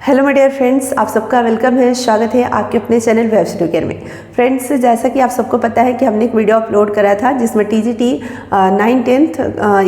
Hello my dear friends, आप सबका welcome है, स्वागत है आपके अपने चैनल वेब एडुकेयर में। फ्रेंड्स, जैसा कि आप सबको पता है कि हमने एक वीडियो अपलोड करा था जिसमें टीजीटी 9th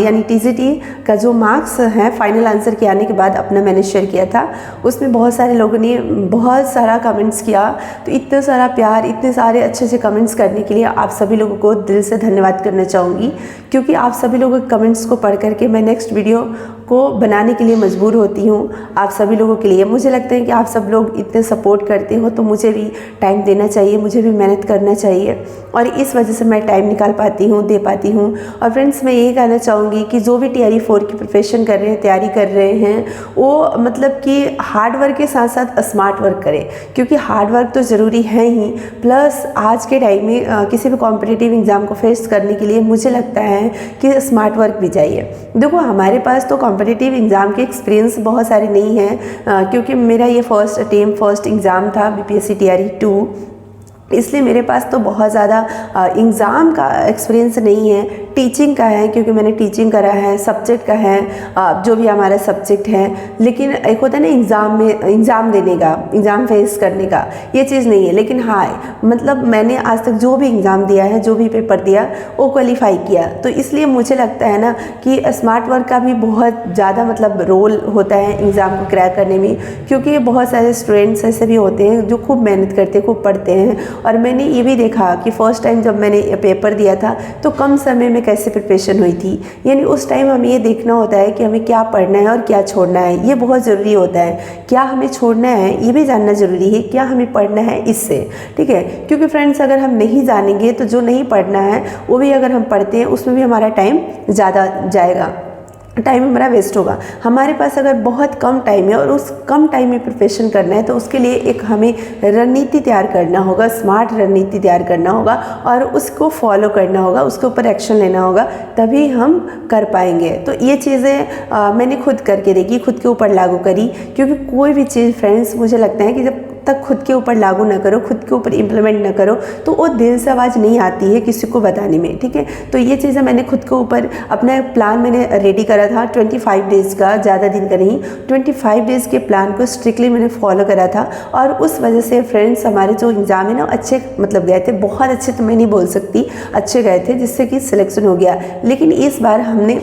यानी टीजीटी का जो मार्क्स हैं फाइनल आंसर के आने के बाद अपना मैंने शेयर किया था। उसमें बहुत सारे लोगों ने बहुत सारा कमेंट्स किया, तो इतना सारा प्यार, इतने सारे अच्छे अच्छे कमेंट्स करने के लिए आप सभी लोगों को दिल से धन्यवाद करना चाहूँगी, क्योंकि आप सभी लोगों के कमेंट्स को पढ़ करके मैं नेक्स्ट वीडियो को बनाने के लिए मजबूर होती हूँ आप सभी लोगों के लिए। मुझे लगता है कि आप सब लोग इतने सपोर्ट करते हो तो मुझे भी टाइम देना चाहिए, मुझे भी मेहनत करना चाहिए, और इस वजह से मैं टाइम निकाल पाती हूँ, दे पाती हूँ। और फ्रेंड्स, मैं यही कहना चाहूँगी कि जो भी TRE 4 की प्रिपरेशन कर रहे हैं, तैयारी कर रहे हैं, वो मतलब कि हार्ड वर्क के साथ साथ स्मार्ट वर्क करें, क्योंकि हार्ड वर्क तो ज़रूरी है ही, प्लस आज के टाइम में किसी भी कॉम्पिटिटिव एग्ज़ाम को फेस करने के लिए मुझे लगता है कि स्मार्ट वर्क भी चाहिए। देखो, हमारे पास तो कॉम्पिटिटिव एग्ज़ाम के एक्सपीरियंस बहुत सारे नहीं हैं, क्योंकि मेरा ये फर्स्ट एग्ज़ाम था BPSC TRE 2, इसलिए मेरे पास तो बहुत ज़्यादा एग्ज़ाम का एक्सपीरियंस नहीं है। टीचिंग का है, क्योंकि मैंने टीचिंग करा है, सब्जेक्ट का है, जो भी हमारा सब्जेक्ट है। लेकिन एक होता है ना एग्ज़ाम में एग्ज़ाम देने का, एग्ज़ाम फेस करने का, ये चीज़ नहीं है। लेकिन हाँ, मतलब मैंने आज तक जो भी एग्ज़ाम दिया है, जो भी पेपर दिया, वो क्वालिफाई किया। तो इसलिए मुझे लगता है ना कि स्मार्ट वर्क का भी बहुत ज़्यादा मतलब रोल होता है एग्ज़ाम को क्रैक करने में, क्योंकि बहुत सारे स्टूडेंट्स ऐसे भी होते हैं जो खूब मेहनत करते हैं, खूब पढ़ते हैं। और मैंने ये भी देखा कि फ़र्स्ट टाइम जब मैंने पेपर दिया था तो कम समय में कैसे प्रिपरेशन हुई थी। यानी उस टाइम हमें ये देखना होता है कि हमें क्या पढ़ना है और क्या छोड़ना है, ये बहुत ज़रूरी होता है। क्या हमें छोड़ना है ये भी जानना ज़रूरी है, क्या हमें पढ़ना है इससे, ठीक है। क्योंकि फ्रेंड्स, अगर हम नहीं जानेंगे तो जो नहीं पढ़ना है वो भी अगर हम पढ़ते हैं उसमें भी हमारा टाइम ज़्यादा जाएगा, टाइम हमारा वेस्ट होगा। हमारे पास अगर बहुत कम टाइम है और उस कम टाइम में प्रिपरेशन करना है तो उसके लिए एक हमें रणनीति तैयार करना होगा, स्मार्ट रणनीति तैयार करना होगा और उसको फॉलो करना होगा, उसके ऊपर एक्शन लेना होगा, तभी हम कर पाएंगे। तो ये चीज़ें मैंने खुद करके देखी, खुद के ऊपर लागू करी, क्योंकि कोई भी चीज़ फ्रेंड्स मुझे लगता है कि जब तक खुद के ऊपर लागू ना करो, खुद के ऊपर इम्प्लीमेंट ना करो, तो वो दिल से आवाज़ नहीं आती है किसी को बताने में, ठीक है। तो ये चीज़ें मैंने खुद के ऊपर अपना प्लान मैंने रेडी करा था 25 डेज़ का, ज़्यादा दिन का नहीं, 25 डेज़ के प्लान को स्ट्रिक्टली मैंने फॉलो करा था। और उस वजह से फ्रेंड्स, हमारे जो एग्ज़ाम है ना अच्छे मतलब गए थे, बहुत अच्छे तो मैं नहीं बोल सकती, अच्छे गए थे, जिससे कि सिलेक्शन हो गया। लेकिन इस बार हमने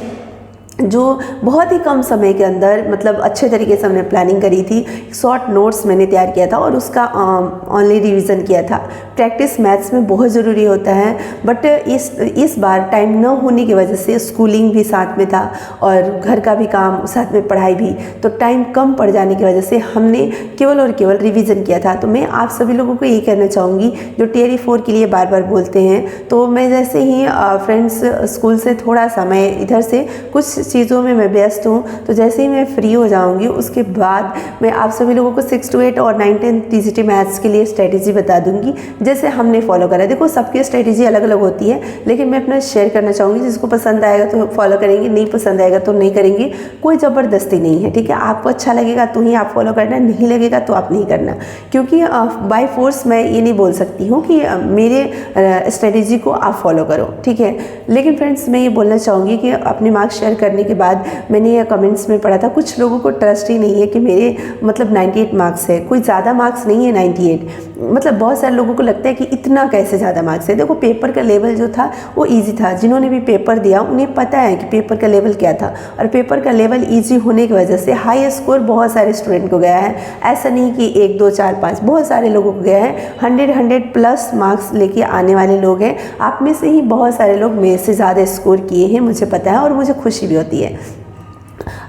जो बहुत ही कम समय के अंदर मतलब अच्छे तरीके से हमने प्लानिंग करी थी, शॉर्ट नोट्स मैंने तैयार किया था और उसका ऑनली रिवीजन किया था। प्रैक्टिस मैथ्स में बहुत ज़रूरी होता है, बट इस बार टाइम न होने की वजह से स्कूलिंग भी साथ में था और घर का भी काम साथ में, पढ़ाई भी, तो टाइम कम पड़ जाने की वजह से हमने केवल और केवल रिविज़न किया था। तो मैं आप सभी लोगों को यही कहना चाहूँगी जो TRE 4 के लिए बार बार बोलते हैं, तो मैं जैसे ही फ्रेंड्स स्कूल से थोड़ा सा मैं इधर से कुछ चीज़ों में मैं व्यस्त हूँ, तो जैसे ही मैं फ्री हो जाऊँगी उसके बाद मैं आप सभी लोगों को 6 to 8 और 9-10 TGT मैथ्स के लिए स्ट्रेटेजी बता दूँगी, जैसे हमने फॉलो करा। देखो, सबकी स्ट्रेटेजी अलग अलग होती है, लेकिन मैं अपना शेयर करना चाहूँगी। जिसको पसंद आएगा तो फॉलो करेंगे, नहीं पसंद आएगा तो नहीं करेंगे, कोई ज़बरदस्ती नहीं है, ठीक है। आपको अच्छा लगेगा तो ही आप फॉलो करना, नहीं लगेगा तो आप नहीं करना, क्योंकि बाय फोर्स मैं ये नहीं बोल सकती हूँ कि मेरे स्ट्रेटेजी को आप फॉलो करो, ठीक है। लेकिन फ्रेंड्स, मैं ये बोलना चाहूँगी कि अपने मार्क्स शेयर करने के बाद मैंने ये कमेंट्स में पढ़ा था, कुछ लोगों को ट्रस्ट ही नहीं है कि मेरे मतलब 98 मार्क्स है, कोई ज़्यादा मार्क्स नहीं है 98। मतलब बहुत सारे लोगों को लगता है कि इतना कैसे ज़्यादा मार्क्स है। देखो, पेपर का लेवल जो था वो इजी था, जिन्होंने भी पेपर दिया उन्हें पता है कि पेपर का लेवल क्या था, और पेपर का लेवल इजी होने की वजह से हाई स्कोर बहुत सारे स्टूडेंट को गया है। ऐसा नहीं कि 1 2 4 5, बहुत सारे लोगों को गया है। 100+ मार्क्स लेके आने वाले लोग हैं, आप में से ही बहुत सारे लोग मेरे से ज़्यादा स्कोर किए हैं, मुझे पता है, और मुझे खुशी भी होती है।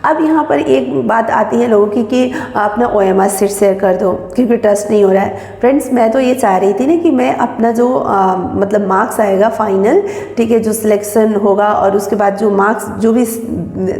अब यहाँ पर एक बात आती है लोगों की कि अपना OMR शीट शेयर कर दो क्योंकि ट्रस्ट नहीं हो रहा है। फ्रेंड्स, मैं तो ये चाह रही थी ना कि मैं अपना जो मतलब मार्क्स आएगा फाइनल, ठीक है, जो सिलेक्शन होगा और उसके बाद जो मार्क्स जो भी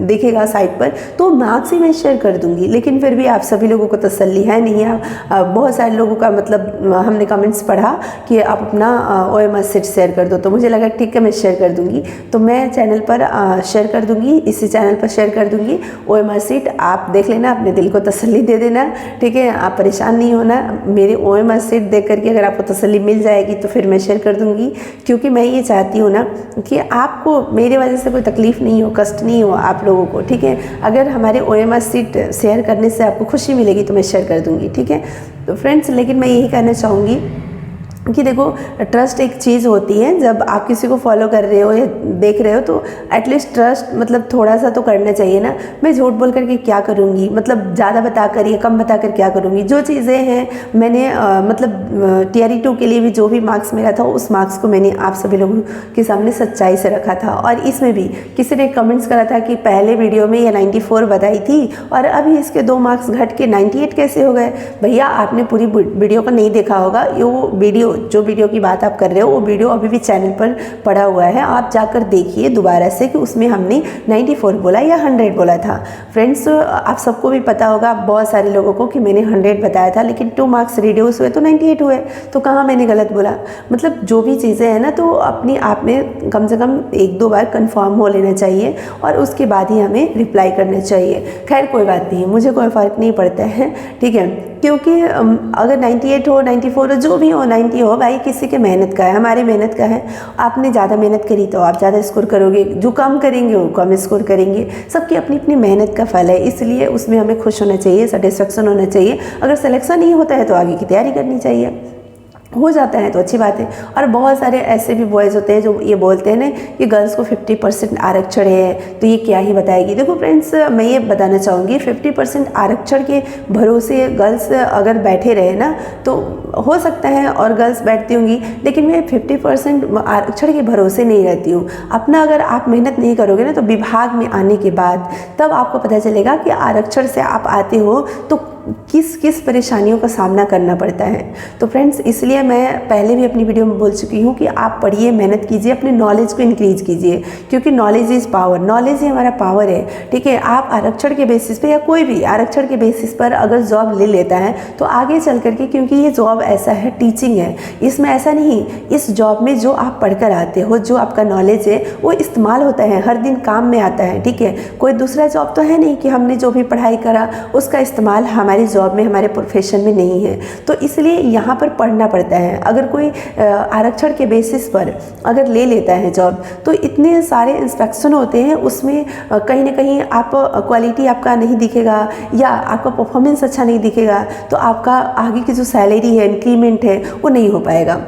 दिखेगा साइट पर, तो मार्क्स ही मैं शेयर कर दूंगी। लेकिन फिर भी आप सभी लोगों को तसल्ली है नहीं है, बहुत सारे लोगों का मतलब हमने कमेंट्स पढ़ा कि आप अपना OMR शीट शेयर कर दो, तो मुझे लगा ठीक है मैं शेयर कर दूँगी। तो मैं चैनल पर शेयर कर दूँगी, इसी चैनल पर शेयर कर दूँगी। दूँगी। OMR शीट आप देख लेना, अपने दिल को तसल्ली दे देना, ठीक है। आप परेशान नहीं होना, मेरी OMR शीट देख करके अगर आपको तसल्ली मिल जाएगी तो फिर मैं शेयर कर दूँगी, क्योंकि मैं ये चाहती हूँ ना कि आपको मेरी वजह से कोई तकलीफ़ नहीं हो, कष्ट नहीं हो आप लोगों को, ठीक है। अगर हमारे OMR शीट शेयर करने से आपको खुशी मिलेगी तो मैं शेयर कर दूँगी, ठीक है। तो फ्रेंड्स, लेकिन मैं यही कहना चाहूँगी कि देखो, ट्रस्ट एक चीज़ होती है, जब आप किसी को फॉलो कर रहे हो या देख रहे हो तो एटलीस्ट ट्रस्ट मतलब थोड़ा सा तो करना चाहिए ना। मैं झूठ बोल करके क्या करूँगी, मतलब ज़्यादा बताकर या कम बताकर क्या करूँगी। जो चीज़ें हैं मैंने मतलब TRE 2 के लिए भी जो भी मार्क्स मेरा था उस मार्क्स को मैंने आप सभी लोगों के सामने सच्चाई से रखा था। और इसमें भी किसी ने कमेंट्स करा था कि पहले वीडियो में ये 94 बताई थी और अभी इसके 2 मार्क्स घट के 98 कैसे हो गए। भैया, आपने पूरी वीडियो को नहीं देखा होगा। वो वीडियो, जो वीडियो की बात आप कर रहे हो, वो वीडियो अभी भी चैनल पर पड़ा हुआ है, आप जाकर देखिए दोबारा से कि उसमें हमने 94 बोला या 100 बोला था। फ्रेंड्स, आप सबको भी पता होगा, बहुत सारे लोगों को, कि मैंने 100 बताया था लेकिन 2 मार्क्स रिड्यूस हुए तो 98 हुए, तो कहाँ मैंने गलत बोला। मतलब जो भी चीज़ें हैं ना, तो अपनी आप में कम से कम 1-2 बार कंफर्म हो लेना चाहिए और उसके बाद ही हमें रिप्लाई करना चाहिए। खैर कोई बात नहीं, मुझे कोई फ़र्क नहीं पड़ता है, ठीक है, क्योंकि अगर 98 हो, 94 हो, जो भी हो, 90 हो, भाई किसी के मेहनत का है, हमारी मेहनत का है। आपने ज़्यादा मेहनत करी तो आप ज़्यादा स्कोर करोगे, जो कम करेंगे वो कम स्कोर करेंगे। सबकी अपनी अपनी मेहनत का फल है, इसलिए उसमें हमें खुश होना चाहिए, सेटिस्फेक्शन होना चाहिए। अगर सिलेक्शन नहीं होता है तो आगे की तैयारी करनी चाहिए। हो जाता है तो अच्छी बात है। और बहुत सारे ऐसे भी बॉयज़ होते हैं जो ये बोलते हैं ना कि गर्ल्स को 50% आरक्षण है, तो ये क्या ही बताएगी। देखो फ्रेंड्स, मैं ये बताना चाहूँगी, 50% आरक्षण के भरोसे गर्ल्स अगर बैठे रहे ना तो हो सकता है, और गर्ल्स बैठती होंगी, लेकिन मैं 50% आरक्षण के भरोसे नहीं रहती हूँ। अपना अगर आप मेहनत नहीं करोगे ना तो विभाग में आने के बाद तब आपको पता चलेगा कि आरक्षण से आप आते हो तो किस किस परेशानियों का सामना करना पड़ता है। तो फ्रेंड्स, इसलिए मैं पहले भी अपनी वीडियो में बोल चुकी हूँ कि आप पढ़िए, मेहनत कीजिए, अपने नॉलेज को इंक्रीज कीजिए, क्योंकि नॉलेज इज़ पावर, नॉलेज ही हमारा पावर है, ठीक है। आप आरक्षण के बेसिस पे या कोई भी आरक्षण के बेसिस पर अगर जॉब ले लेता है तो आगे चल करके, क्योंकि ये जॉब ऐसा है, टीचिंग है, इसमें ऐसा नहीं, इस जॉब में जो आप पढ़कर आते हो, जो आपका नॉलेज है वो इस्तेमाल होता है, हर दिन काम में आता है, ठीक है। कोई दूसरा जॉब तो है नहीं कि हमने जो भी पढ़ाई करा उसका इस्तेमाल हमारी जॉब में, हमारे प्रोफेशन में नहीं है। तो इसलिए यहाँ पर पढ़ना पड़ता है। अगर कोई आरक्षण के बेसिस पर अगर ले लेता है जॉब तो इतने सारे इंस्पेक्शन होते हैं, उसमें कहीं ना कहीं आप क्वालिटी आपका नहीं दिखेगा या आपका परफॉर्मेंस अच्छा नहीं दिखेगा, तो आपका आगे की जो सैलरी है, इंक्रीमेंट है, वो नहीं हो पाएगा।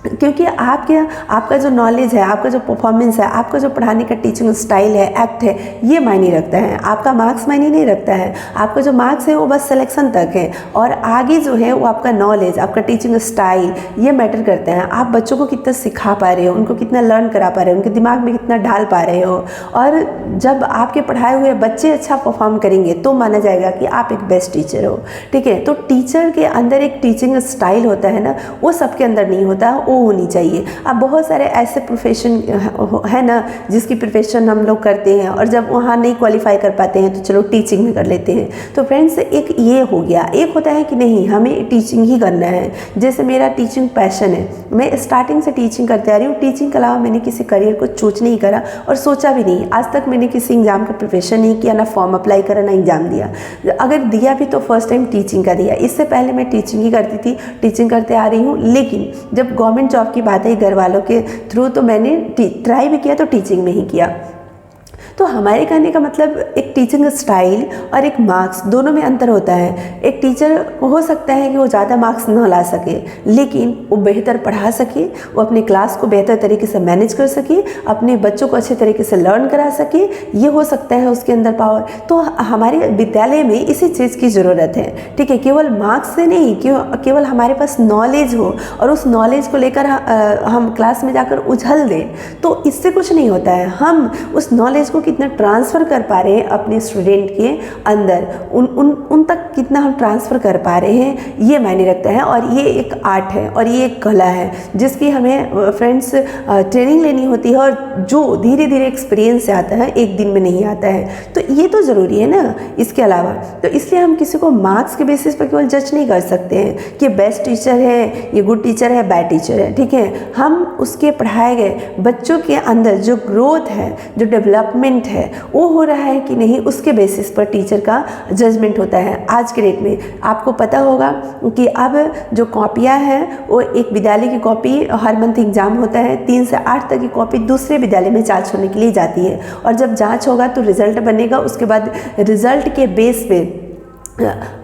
क्योंकि आपका जो नॉलेज है, आपका जो परफॉर्मेंस है, आपका जो पढ़ाने का टीचिंग स्टाइल है, एक्ट है, ये मायने रखता है। आपका मार्क्स मायने नहीं रखता है। आपका जो मार्क्स है वो बस सिलेक्शन तक है, और आगे जो है वो आपका नॉलेज, आपका टीचिंग स्टाइल, ये मैटर करता है। आप बच्चों को कितना सिखा पा रहे हो, उनको कितना लर्न करा पा रहे हो, उनके दिमाग में कितना डाल पा रहे हो। और जब आपके पढ़ाए हुए बच्चे अच्छा परफॉर्म करेंगे तो माना जाएगा कि आप एक बेस्ट टीचर हो, ठीक है। तो टीचर के अंदर एक टीचिंग स्टाइल होता है ना, वो सबके अंदर नहीं होता, वो होनी चाहिए। अब बहुत सारे ऐसे प्रोफेशन है ना जिसकी प्रोफेशन हम लोग करते हैं, और जब वहाँ नहीं क्वालिफाई कर पाते हैं तो चलो टीचिंग में कर लेते हैं। तो फ्रेंड्स, एक ये हो गया। एक होता है कि नहीं, हमें टीचिंग ही करना है। जैसे मेरा टीचिंग पैशन है, मैं स्टार्टिंग से टीचिंग करते आ रही हूँ। टीचिंग के अलावा मैंने किसी करियर को चूज नहीं करा और सोचा भी नहीं। आज तक मैंने किसी एग्जाम का प्रिपरेशन नहीं किया, ना फॉर्म अप्लाई करा, ना एग्जाम दिया। अगर दिया भी तो फर्स्ट टाइम टीचिंग का दिया। इससे पहले मैं टीचिंग ही करती थी, टीचिंग करते आ रही हूँ। लेकिन जब गवर्नमेंट जॉब की बात आई घर वालों के थ्रू, तो मैंने ट्राई भी किया तो टीचिंग में ही किया। तो हमारे कहने का मतलब, एक टीचिंग स्टाइल और एक मार्क्स, दोनों में अंतर होता है। एक टीचर हो सकता है कि वो ज़्यादा मार्क्स ना ला सके, लेकिन वो बेहतर पढ़ा सके, वो अपनी क्लास को बेहतर तरीके से मैनेज कर सके, अपने बच्चों को अच्छे तरीके से लर्न करा सके, ये हो सकता है उसके अंदर पावर। तो हमारे विद्यालय में इसी चीज़ की ज़रूरत है, ठीक है। केवल मार्क्स से नहीं, केवल हमारे पास नॉलेज हो और उस नॉलेज को लेकर हम क्लास में जाकर उछल दें तो इससे कुछ नहीं होता है। हम उस नॉलेज को कितना ट्रांसफ़र कर पा रहे हैं अपने स्टूडेंट के अंदर, उन तक कितना हम ट्रांसफ़र कर पा रहे हैं, ये मायने रखता है। और ये एक आर्ट है और ये एक कला है जिसकी हमें फ्रेंड्स ट्रेनिंग लेनी होती है, और जो धीरे धीरे एक्सपीरियंस से आता है, एक दिन में नहीं आता है। तो ये तो ज़रूरी है ना इसके अलावा। तो इसलिए हम किसी को मार्क्स के बेसिस पर केवल जज नहीं कर सकते हैं कि बेस्ट टीचर है, ये गुड टीचर है, बैड टीचर है, ठीक है। हम उसके पढ़ाए गए बच्चों के अंदर जो ग्रोथ है, जो डेवलपमेंट है, वो हो रहा है कि नहीं, नहीं, उसके बेसिस पर टीचर का जजमेंट होता है। आज के डेट में आपको पता होगा कि अब जो कॉपियाँ हैं वो एक विद्यालय की कॉपी हर मंथ एग्ज़ाम होता है, 3 से 8 तक की कॉपी दूसरे विद्यालय में जांच होने के लिए जाती है, और जब जांच होगा तो रिज़ल्ट बनेगा। उसके बाद रिज़ल्ट के बेस पे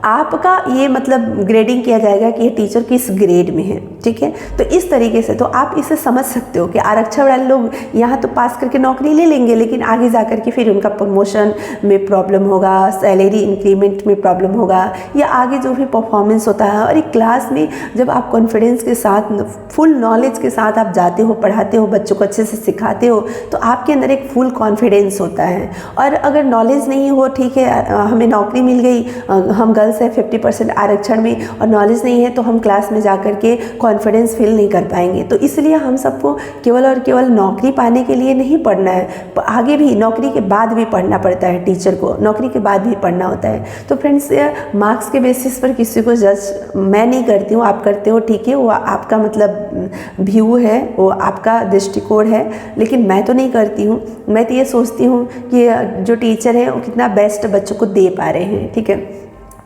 आपका ये मतलब ग्रेडिंग किया जाएगा कि ये टीचर किस ग्रेड में है, ठीक है। तो इस तरीके से तो आप इसे समझ सकते हो कि आरक्षण वाले लोग यहाँ तो पास करके नौकरी ले लेंगे, लेकिन आगे जा कर के फिर उनका प्रमोशन में प्रॉब्लम होगा, सैलरी इंक्रीमेंट में प्रॉब्लम होगा, या आगे जो भी परफॉर्मेंस होता है। और एक क्लास में जब आप कॉन्फिडेंस के साथ, फुल नॉलेज के साथ आप जाते हो, पढ़ाते हो, बच्चों को अच्छे से सिखाते हो, तो आपके अंदर एक फुल कॉन्फिडेंस होता है। और अगर नॉलेज नहीं हो, ठीक है, हमें नौकरी मिल गई, हम गर्ल्स हैं 50% आरक्षण में, और नॉलेज नहीं है, तो हम क्लास में जाकर के कॉन्फिडेंस फील नहीं कर पाएंगे। तो इसलिए हम सबको केवल और केवल नौकरी पाने के लिए नहीं पढ़ना है, आगे भी नौकरी के बाद भी पढ़ना पड़ता है। टीचर को नौकरी के बाद भी पढ़ना होता है। तो फ्रेंड्स, मार्क्स के बेसिस पर किसी को जज मैं नहीं करती हूँ, आप करते हो, ठीक है, वो आपका मतलब व्यू है, वो आपका दृष्टिकोण है, लेकिन मैं तो नहीं करती हूँ। मैं तो ये सोचती हूँ कि जो टीचर है वो कितना बेस्ट बच्चों को दे पा रहे हैं, ठीक है।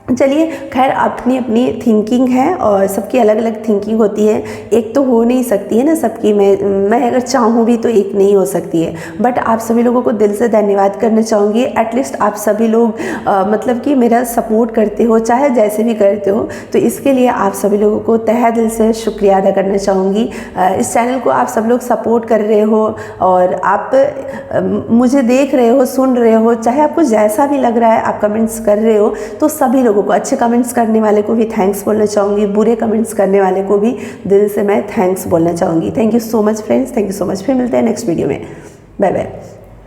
चलिए, खैर अपनी अपनी थिंकिंग है और सबकी अलग अलग थिंकिंग होती है, एक तो हो नहीं सकती है ना सबकी। मैं अगर चाहूँ भी तो एक नहीं हो सकती है। बट आप सभी लोगों को दिल से धन्यवाद करना चाहूँगी। एटलीस्ट आप सभी लोग मतलब कि मेरा सपोर्ट करते हो, चाहे जैसे भी करते हो, तो इसके लिए आप सभी लोगों को तहे दिल से शुक्रिया अदा करना चाहूँगी। इस चैनल को आप सब लोग सपोर्ट कर रहे हो और आप मुझे देख रहे हो, सुन रहे हो, चाहे आपको जैसा भी लग रहा है आप कमेंट्स कर रहे हो, तो सभी लोगों को, अच्छे कमेंट्स करने वाले को भी थैंक्स बोलना चाहूँगी, बुरे कमेंट्स करने वाले को भी दिल से मैं थैंक्स बोलना चाहूँगी। Thank you so much friends, thank you so much. फिर मिलते हैं नेक्स्ट वीडियो में। Bye bye.